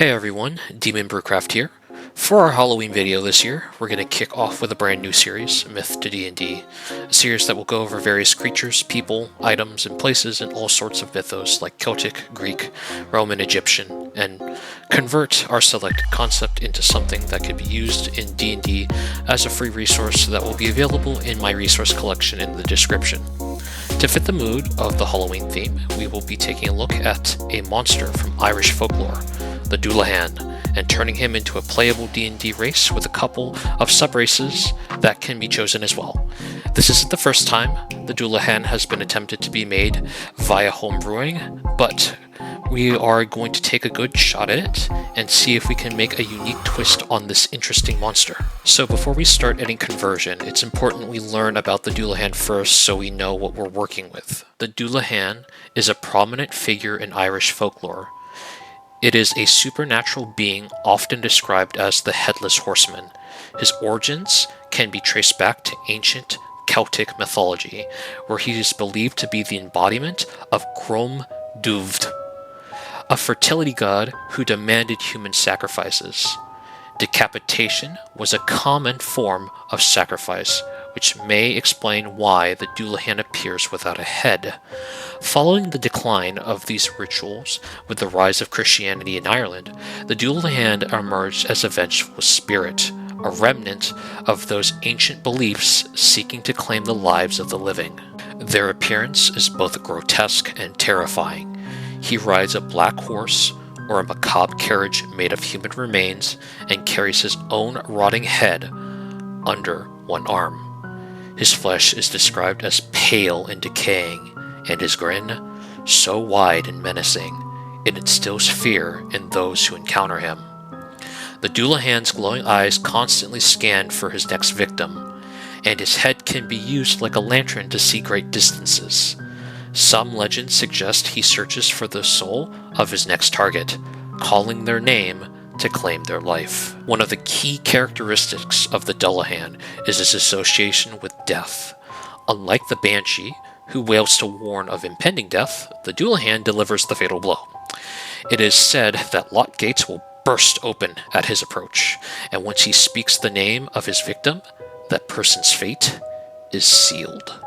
Hey everyone, Demon BrewCraft here. For our Halloween video this year, we're going to kick off with a brand new series, Myth to D&D, a series that will go over various creatures, people, items, and places in all sorts of mythos like Celtic, Greek, Roman, Egyptian, and convert our selected concept into something that can be used in D&D as a free resource that will be available in my resource collection in the description. To fit the mood of the Halloween theme, we will be taking a look at a monster from Irish folklore, the Dullahan, and turning him into a playable D&D race with a couple of sub-races that can be chosen as well. This isn't the first time the Dullahan has been attempted to be made via homebrewing, but we are going to take a good shot at it and see if we can make a unique twist on this interesting monster. So before we start any conversion, it's important we learn about the Dullahan first so we know what we're working with. The Dullahan is a prominent figure in Irish folklore. It is a supernatural being often described as the Headless Horseman. His origins can be traced back to ancient Celtic mythology, where he is believed to be the embodiment of Crom Dubh, a fertility god who demanded human sacrifices. Decapitation was a common form of sacrifice, which may explain why the Dullahan appears without a head. Following the decline of these rituals with the rise of Christianity in Ireland, the Dullahan emerged as a vengeful spirit, a remnant of those ancient beliefs seeking to claim the lives of the living. Their appearance is both grotesque and terrifying. He rides a black horse or a macabre carriage made of human remains and carries his own rotting head under one arm. His flesh is described as pale and decaying, and his grin so wide and menacing, it instills fear in those who encounter him. The Dullahan's glowing eyes constantly scan for his next victim, and his head can be used like a lantern to see great distances. Some legends suggest he searches for the soul of his next target, calling their name to claim their life. One of the key characteristics of the Dullahan is his association with death. Unlike the Banshee, who wails to warn of impending death, the Dullahan delivers the fatal blow. It is said that locked gates will burst open at his approach, and once he speaks the name of his victim, that person's fate is sealed.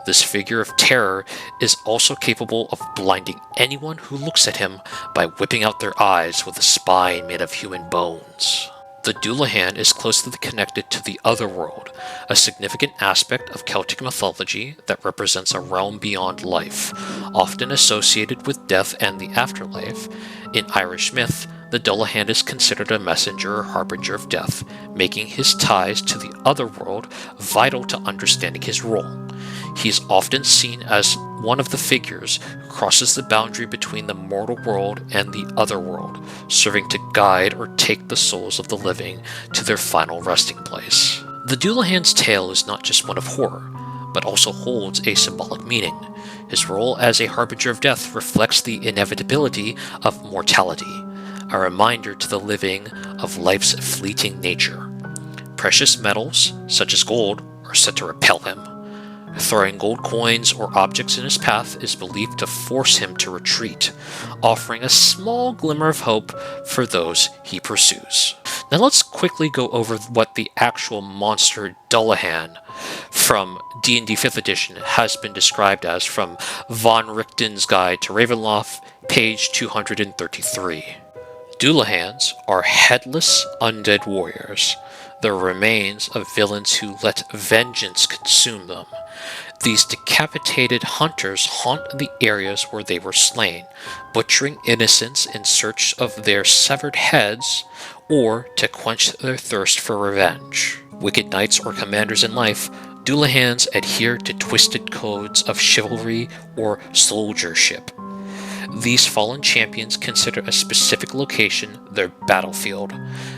This figure of terror is also capable of blinding anyone who looks at him by whipping out their eyes with a spine made of human bones. The Dullahan is closely connected to the Otherworld, a significant aspect of Celtic mythology that represents a realm beyond life, often associated with death and the afterlife. In Irish myth, the Dullahan is considered a messenger or harbinger of death, making his ties to the Otherworld vital to understanding his role. He is often seen as one of the figures who crosses the boundary between the mortal world and the otherworld, serving to guide or take the souls of the living to their final resting place. The Dullahan's tale is not just one of horror, but also holds a symbolic meaning. His role as a harbinger of death reflects the inevitability of mortality, a reminder to the living of life's fleeting nature. Precious metals, such as gold, are said to repel him. Throwing gold coins or objects in his path is believed to force him to retreat, offering a small glimmer of hope for those he pursues. Now let's quickly go over what the actual monster Dullahan from D&D 5th edition has been described as from Von Richten's Guide to Ravenloft, page 233. Dullahans are headless undead warriors, the remains of villains who let vengeance consume them. These decapitated hunters haunt the areas where they were slain, butchering innocents in search of their severed heads or to quench their thirst for revenge. Wicked knights or commanders in life, Dullahans adhere to twisted codes of chivalry or soldiership. These fallen champions consider a specific location their battlefield.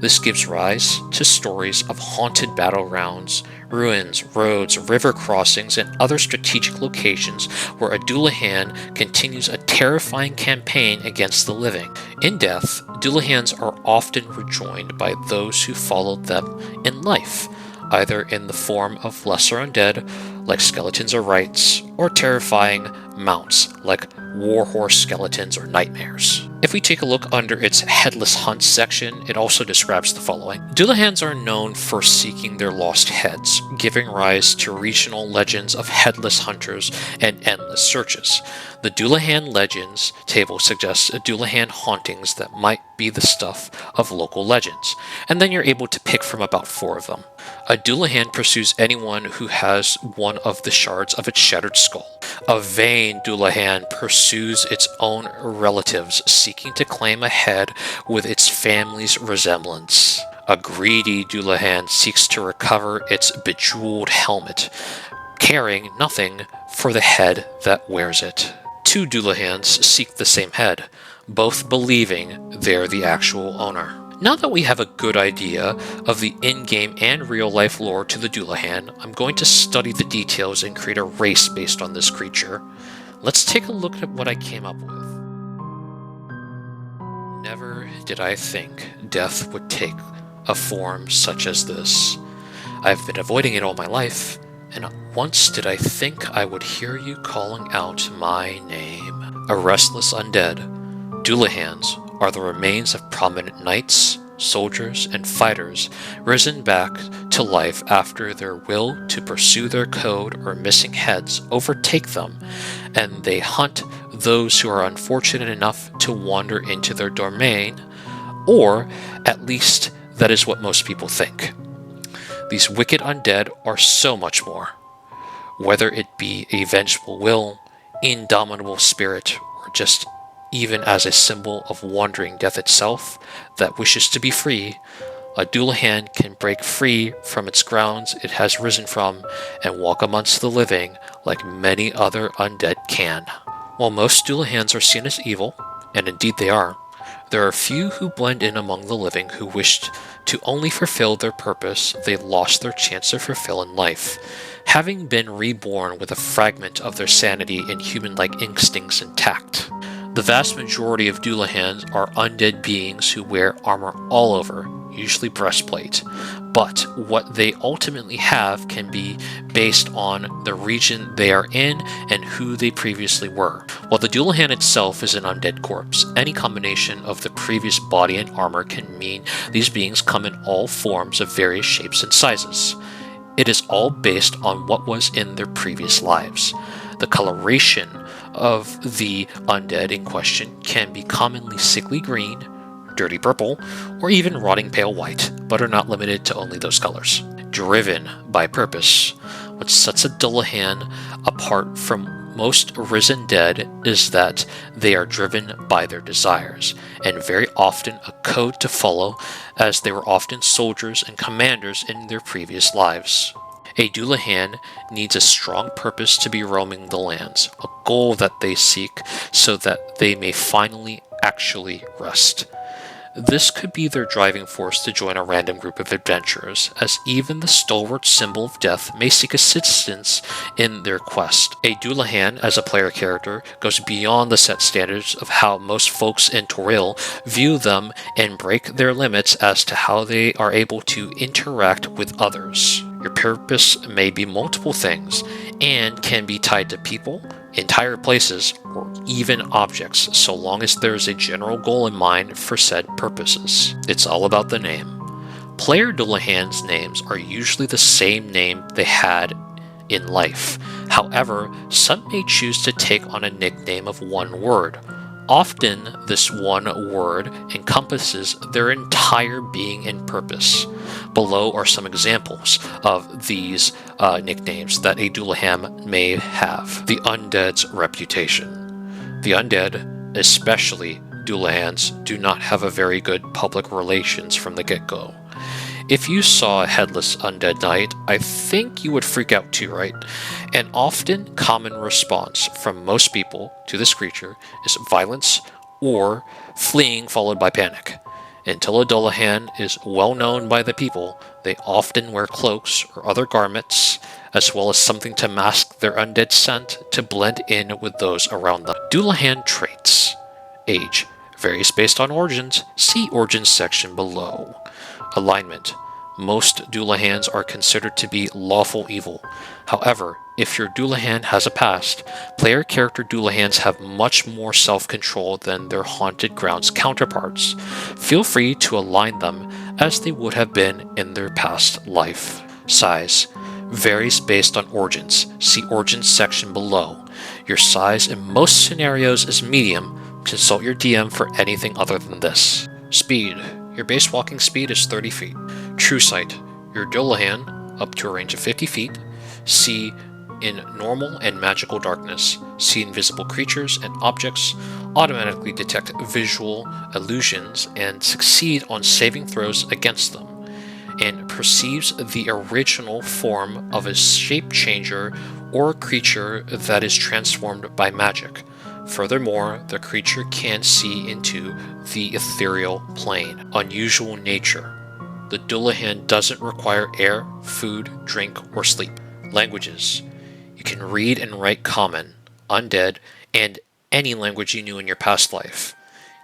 This gives rise to stories of haunted battlegrounds, ruins, roads, river crossings, and other strategic locations where a Dullahan continues a terrifying campaign against the living. In death, Dullahans are often rejoined by those who followed them in life, either in the form of lesser undead, like skeletons or rites, or terrifying mounts, like warhorse skeletons or nightmares. If we take a look under its Headless Hunt section, it also describes the following. Dullahans are known for seeking their lost heads, giving rise to regional legends of headless hunters and endless searches. The Dullahan Legends table suggests Dullahan hauntings that might be the stuff of local legends, and then you're able to pick from about 4 of them. A Dullahan pursues anyone who has one of the shards of its shattered skull. A vain Dullahan pursues its own relatives, seeking to claim a head with its family's resemblance. A greedy Dullahan seeks to recover its bejeweled helmet, caring nothing for the head that wears it. 2 Dullahans seek the same head, both believing they're the actual owner. Now that we have a good idea of the in-game and real-life lore to the Dullahan, I'm going to study the details and create a race based on this creature. Let's take a look at what I came up with. Never did I think death would take a form such as this. I've been avoiding it all my life, and once did I think I would hear you calling out my name. A restless undead, Dullahans are the remains of prominent knights, soldiers, and fighters risen back to life after their will to pursue their code or missing heads overtake them, and they hunt those who are unfortunate enough to wander into their domain, or at least that is what most people think. These wicked undead are so much more. Whether it be a vengeful will, indomitable spirit, or just even as a symbol of wandering death itself that wishes to be free, a Dullahan can break free from its grounds it has risen from and walk amongst the living like many other undead can. While most Dullahans are seen as evil, and indeed they are, there are few who blend in among the living who wished to only fulfill their purpose they lost their chance to fulfill in life, having been reborn with a fragment of their sanity and human-like instincts intact. The vast majority of Dullahans are undead beings who wear armor all over, usually breastplate, but what they ultimately have can be based on the region they are in and who they previously were. While the Dullahan itself is an undead corpse, any combination of the previous body and armor can mean these beings come in all forms of various shapes and sizes. It is all based on what was in their previous lives. The coloration of the undead in question can be commonly sickly green, dirty purple, or even rotting pale white, but are not limited to only those colors. Driven by purpose. What sets a Dullahan apart from most risen dead is that they are driven by their desires, and very often a code to follow, as they were often soldiers and commanders in their previous lives. A Dullahan needs a strong purpose to be roaming the lands, a goal that they seek so that they may finally actually rest. This could be their driving force to join a random group of adventurers, as even the stalwart symbol of death may seek assistance in their quest. A Dullahan, as a player character, goes beyond the set standards of how most folks in Toril view them and break their limits as to how they are able to interact with others. Your purpose may be multiple things, and can be tied to people, entire places, or even objects, so long as there is a general goal in mind for said purposes. It's all about the name. Player Dullahan's names are usually the same name they had in life. However, some may choose to take on a nickname of one word. Often, this one word encompasses their entire being and purpose. Below are some examples of these nicknames that a Dullahan may have. The Undead's reputation. The Undead, especially Dullahans, do not have a very good public relations from the get-go. If you saw a headless undead knight, I think you would freak out too, right? An often common response from most people to this creature is violence or fleeing followed by panic. Until a Dullahan is well known by the people, they often wear cloaks or other garments, as well as something to mask their undead scent to blend in with those around them. Dullahan traits. Age varies based on origins. See origins section below. Alignment. Most Dullahans are considered to be lawful evil. However, if your Dullahan has a past, player character Dullahans have much more self-control than their Haunted Grounds counterparts. Feel free to align them as they would have been in their past life. Size varies based on origins. See Origins section below. Your size in most scenarios is medium. Consult your DM for anything other than this. Speed. Your base walking speed is 30 feet. True Sight. Your Dullahan, up to a range of 50 feet. See in normal and magical darkness. See invisible creatures and objects. Automatically detect visual illusions and succeed on saving throws against them. And perceives the original form of a shape changer or creature that is transformed by magic. Furthermore, the creature can see into the ethereal plane. Unusual nature. The Dullahan doesn't require air, food, drink, or sleep. Languages. You can read and write Common, Undead, and any language you knew in your past life.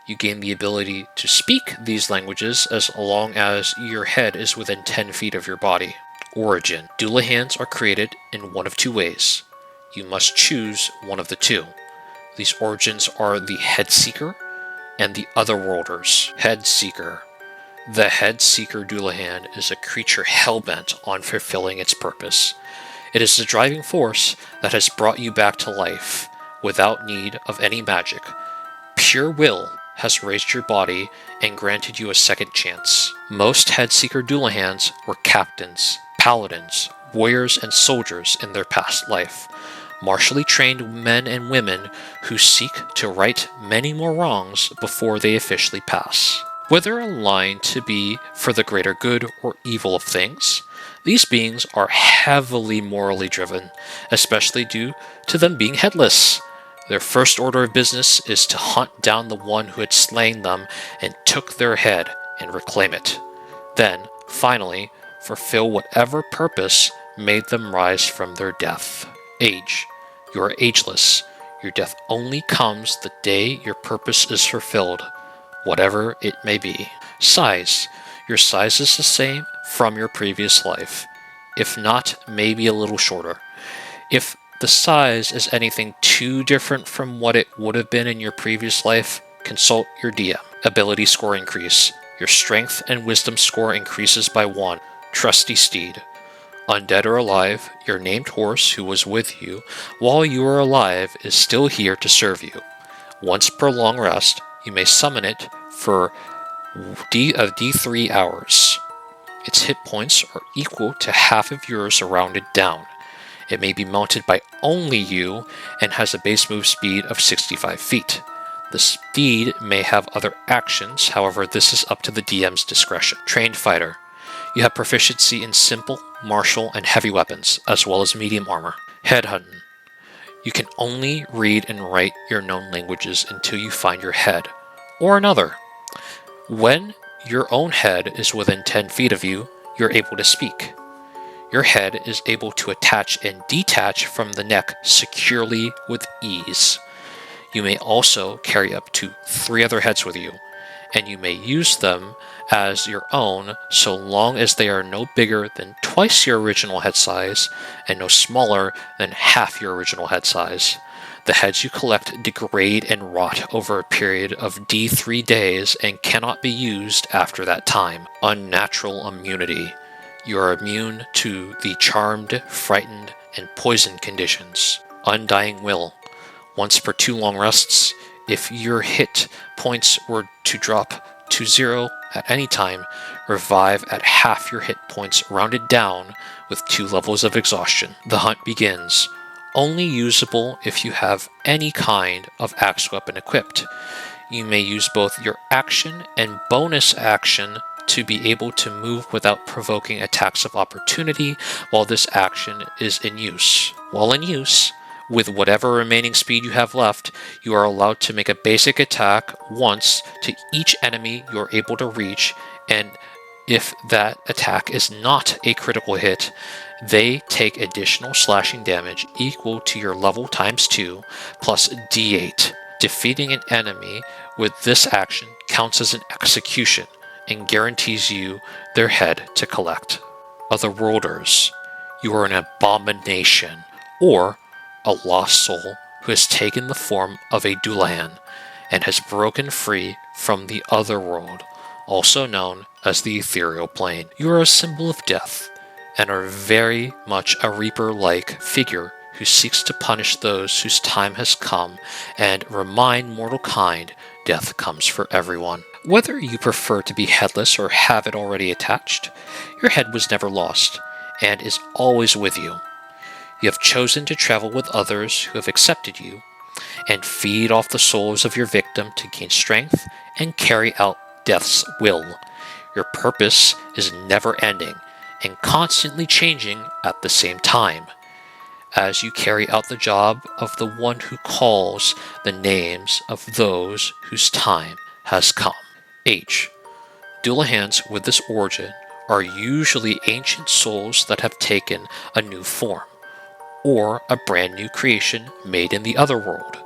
You gain the ability to speak these languages as long as your head is within 10 feet of your body. Origin. Dullahans are created in one of two ways. You must choose one of the two. These origins are the Headseeker and the Otherworlders. Headseeker. The Headseeker Dullahan is a creature hellbent on fulfilling its purpose. It is the driving force that has brought you back to life without need of any magic. Pure will has raised your body and granted you a second chance. Most Headseeker Dullahans were captains, paladins, warriors, and soldiers in their past life. Martially trained men and women who seek to right many more wrongs before they officially pass. Whether aligned to be for the greater good or evil of things, these beings are heavily morally driven, especially due to them being headless. Their first order of business is to hunt down the one who had slain them and took their head and reclaim it. Then, finally, fulfill whatever purpose made them rise from their death. Age. You are ageless. Your death only comes the day your purpose is fulfilled, whatever it may be. Size. Your size is the same from your previous life, if not, maybe a little shorter. If the size is anything too different from what it would have been in your previous life, consult your DM. Ability score increase. Your strength and wisdom score increases by 1. Trusty steed. Undead or alive, your named horse who was with you while you were alive is still here to serve you. Once per long rest, you may summon it for D3 hours. Its hit points are equal to half of yours rounded down. It may be mounted by only you and has a base move speed of 65 feet. The steed may have other actions, however this is up to the DM's discretion. Trained fighter. You have proficiency in simple, martial, and heavy weapons, as well as medium armor. Headhunting. You can only read and write your known languages until you find your head, or another. When your own head is within 10 feet of you, you're able to speak. Your head is able to attach and detach from the neck securely with ease. You may also carry up to 3 other heads with you, and you may use them as your own so long as they are no bigger than twice your original head size and no smaller than half your original head size. The heads you collect degrade and rot over a period of D3 days and cannot be used after that time. Unnatural immunity. You are immune to the charmed, frightened, and poisoned conditions. Undying will. Once per 2 long rests, if your hit points were to drop to 0 at any time, revive at half your hit points rounded down with 2 levels of exhaustion. The hunt begins. Only usable if you have any kind of axe weapon equipped. You may use both your action and bonus action to be able to move without provoking attacks of opportunity while this action is in use. While in use, with whatever remaining speed you have left, you are allowed to make a basic attack once to each enemy you are able to reach, and if that attack is not a critical hit, they take additional slashing damage equal to your level times 2 plus D8. Defeating an enemy with this action counts as an execution, and guarantees you their head to collect. Otherworlders, you are an abomination, or a lost soul who has taken the form of a Dullahan and has broken free from the otherworld, also known as the ethereal plane. You are a symbol of death, and are very much a Reaper-like figure who seeks to punish those whose time has come and remind mortal kind death comes for everyone. Whether you prefer to be headless or have it already attached, your head was never lost and is always with you. You have chosen to travel with others who have accepted you and feed off the souls of your victim to gain strength and carry out death's will. Your purpose is never ending and constantly changing at the same time, as you carry out the job of the one who calls the names of those whose time has come. H. Dullahans with this origin are usually ancient souls that have taken a new form, or a brand new creation made in the other world.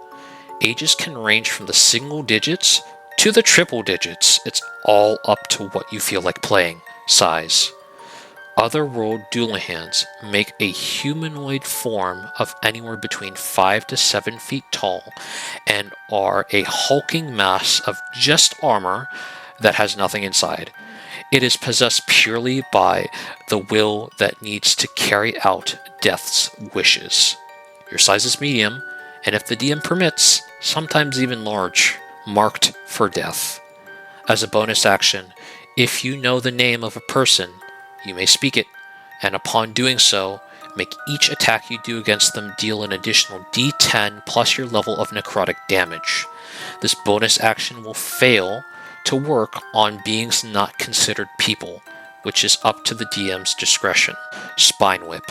Ages can range from the single digits to the triple digits. It's all up to what you feel like playing. Size. Otherworld Dullahans make a humanoid form of anywhere between 5 to 7 feet tall and are a hulking mass of just armor that has nothing inside. It is possessed purely by the will that needs to carry out death's wishes. Your size is medium, and if the DM permits, sometimes even large, marked for death. As a bonus action, if you know the name of a person, you may speak it, and upon doing so, make each attack you do against them deal an additional d10 plus your level of necrotic damage. This bonus action will fail to work on beings not considered people, which is up to the DM's discretion. Spine Whip.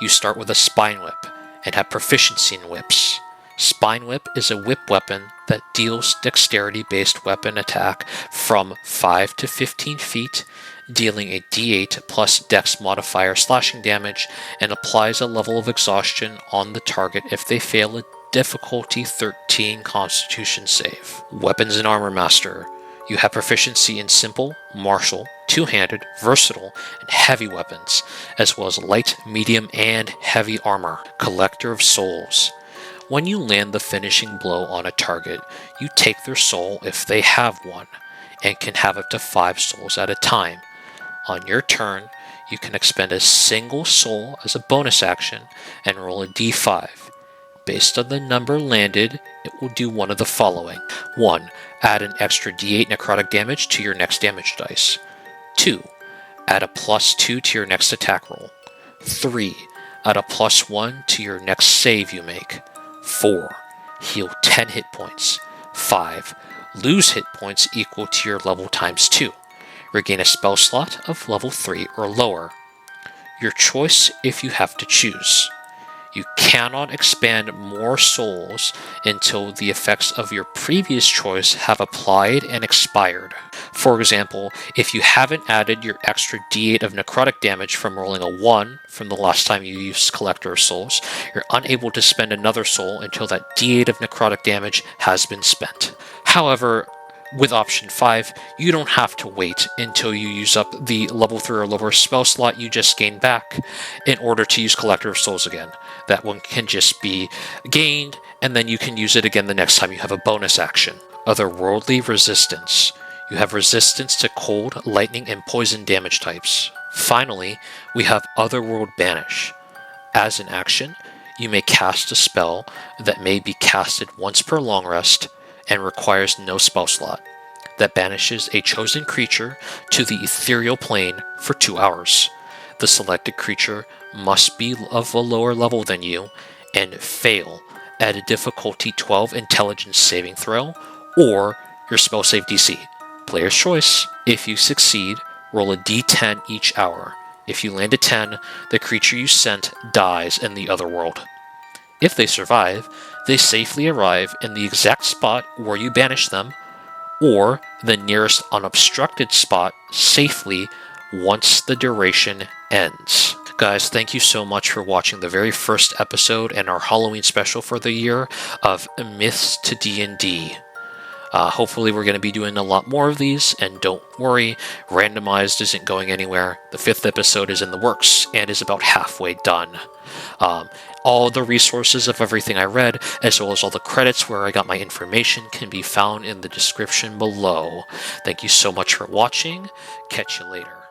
You start with a Spine Whip and have proficiency in whips. Spine Whip is a whip weapon that deals dexterity-based weapon attack from 5 to 15 feet, dealing a d8 plus dex modifier slashing damage, and applies a level of exhaustion on the target if they fail a difficulty 13 constitution save. Weapons and Armor Master. You have proficiency in simple, martial, two-handed, versatile, and heavy weapons, as well as light, medium, and heavy armor. Collector of Souls. When you land the finishing blow on a target, you take their soul if they have one, and can have up to 5 souls at a time. On your turn, you can expend a single soul as a bonus action and roll a d5. Based on the number landed, it will do one of the following. 1. Add an extra d8 necrotic damage to your next damage dice. 2. Add a +2 to your next attack roll. 3. Add a +1 to your next save you make. 4. Heal 10 hit points. 5. Lose hit points equal to your level times 2. Regain a spell slot of level 3 or lower. Your choice if you have to choose. You cannot expand more souls until the effects of your previous choice have applied and expired. For example, if you haven't added your extra d8 of necrotic damage from rolling a 1 from the last time you used Collector of Souls, you're unable to spend another soul until that d8 of necrotic damage has been spent. However, with option 5, you don't have to wait until you use up the level 3 or lower spell slot you just gained back in order to use Collector of Souls again. That one can just be gained, and then you can use it again the next time you have a bonus action. Otherworldly Resistance. You have resistance to cold, lightning, and poison damage types. Finally, we have Otherworld Banish. As an action, you may cast a spell that may be casted once per long rest and requires no spell slot, that banishes a chosen creature to the ethereal plane for 2 hours. The selected creature must be of a lower level than you and fail at a difficulty 12 intelligence saving throw or your spell save DC. Player's choice. If you succeed, roll a d10 each hour. If you land a 10, the creature you sent dies in the other world. If they survive, they safely arrive in the exact spot where you banished them, or the nearest unobstructed spot safely once the duration ends. Guys, thank you so much for watching the very first episode and our Halloween special for the year of Myths to D&D. Hopefully we're going to be doing a lot more of these, and don't worry, randomized isn't going anywhere. The 5th episode is in the works and is about halfway done. All the resources of everything I read, as well as all the credits where I got my information, can be found in the description below. Thank you so much for watching. Catch you later.